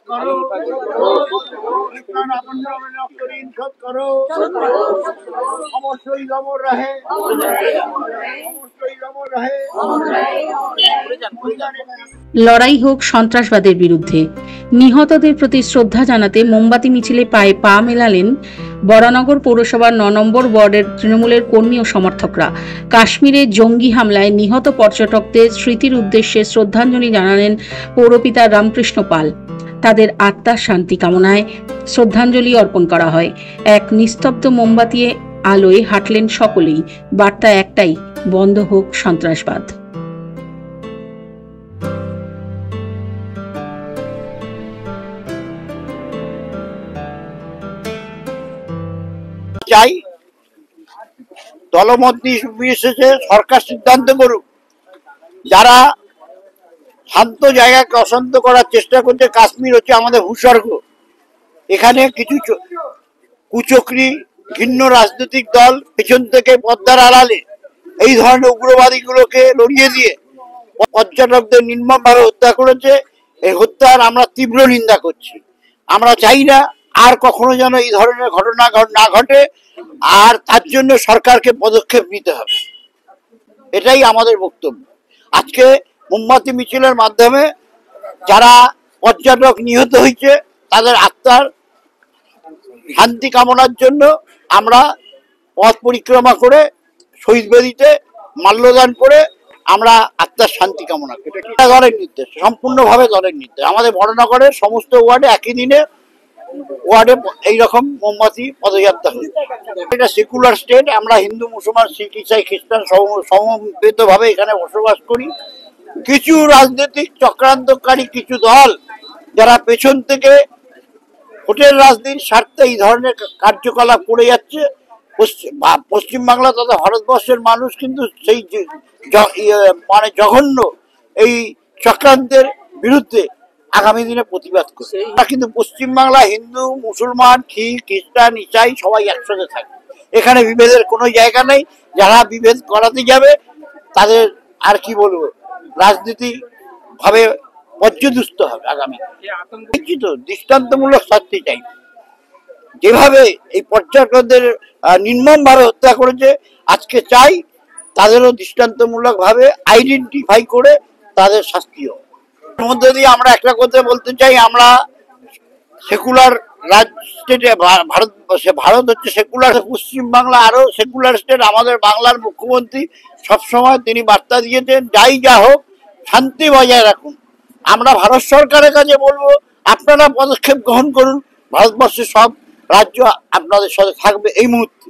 करो, ऋण शोध करो, অবশ্যই অমর রহে, অবশ্যই অমর রহে। লড়াই হোক সন্ত্রাসবাদের বিরুদ্ধে। নিহতদের প্রতি শ্রদ্ধা জানাতে মোমবাতি মিছিলে পায়ে পা মেলালেন বরানগর পৌরসভার ৯ নম্বর ওয়ার্ডের তৃণমূলের কর্মী ও সমর্থকরা। কাশ্মীরে জঙ্গি হামলায় নিহত পর্যটকদের স্মৃতির উদ্দেশ্যে শ্রদ্ধাঞ্জলি জানালেন পৌরপিতা রামকৃষ্ণ পাল। তাদের আত্মার শান্তি কামনায় শ্রদ্ধাঞ্জলি অর্পণ করা হয়। এক নিস্তব্ধ মোমবাতি আলোয় হাঁটলেন সকলেই। বার্তা একটাই, বন্ধ হোক সন্ত্রাসবাদ। চাই দলমত নির্বিশেষে সরকার সিদ্ধান্ত করুক। যারা শান্ত জায়গাকে অশান্ত করার চেষ্টা করছে, কাশ্মীর হচ্ছে আমাদের ভূস্বর্গ, এখানে কিছু কুচক্রী ভিন্ন রাজনৈতিক দল পেছন থেকে পদ্মার আড়ালে এই ধরনের উগ্রবাদীগুলোকে লড়িয়ে দিয়ে পর্যটকদের নির্মমভাবে হত্যা করেছে। এই হত্যার আমরা তীব্র নিন্দা করছি। আমরা চাই না আর কখনো যেন এই ধরনের ঘটনা না ঘটে, আর তার জন্য সরকারকে পদক্ষেপ নিতে হবে, এটাই আমাদের বক্তব্য। আজকে মোমবাতি মিছিলের মাধ্যমে যারা পর্যটক নিহত হয়েছে তাদের আত্মার শান্তি কামনার জন্য আমরা পথ পরিক্রমা করে শহীদ বেদিতে মাল্যদান করে আমরা আত্মার শান্তি কামনা করি। এটা দলের নির্দেশ, সম্পূর্ণভাবে দলের নির্দেশ। আমাদের বড়নগরের সমস্ত ওয়ার্ডে একই দিনে ওয়ার্ডে এইরকম মোমবাতি পদযাত্রা হয়। এটা সেকুলার স্টেট, আমরা হিন্দু মুসলমান শিখ ইসাই খ্রিস্টান সমবেত ভাবে এখানে বসবাস করি। কিছু রাজনৈতিক চক্রান্তকারী কিছু দল যারা পেছন থেকে হোটেল রাজনীতির স্বার্থে এই ধরনের কার্যকলাপ করে যাচ্ছে, পশ্চিমবাংলা তথা ভারতবর্ষের মানুষ কিন্তু সেই মানে জঘন্য এই চক্রান্তের বিরুদ্ধে আগামী দিনে প্রতিবাদ করছে। কিন্তু পশ্চিমবাংলা হিন্দু মুসলমান শিখ খ্রিস্টান ইসাই সবাই একসাথে থাকে, এখানে বিভেদের কোনো জায়গা নেই। যারা বিভেদ করাতে যাবে তাদের আর কি বলবো, রাজনীতি ভাবে পর্যদুস্ত হবে। আগামী দৃষ্টান্তমূলক শাস্তি চাই। যেভাবে এই পর্যটকদের নির্মমভাবে হত্যা করেছে, আজকে চাই তাদেরও দৃষ্টান্তমূলক ভাবে আইডেন্টিফাই করে তাদের শাস্তি হোক। এর মধ্যে দিয়ে আমরা একটা কথা বলতে চাই, আমরা সেকুলার স্টেটে ভারত হচ্ছে সেকুলার, পশ্চিমবাংলা আরো সেকুলার স্টেট। আমাদের বাংলার মুখ্যমন্ত্রী সবসময় তিনি বার্তা দিয়েছেন, যাই যা হোক শান্তি বজায় রাখুন। আমরা ভারত সরকারের কাছে বলবো, আপনারা পদক্ষেপ গ্রহণ করুন। ভারতবর্ষের সব রাজ্য আপনাদের সাথে থাকবে এই মুহূর্তে।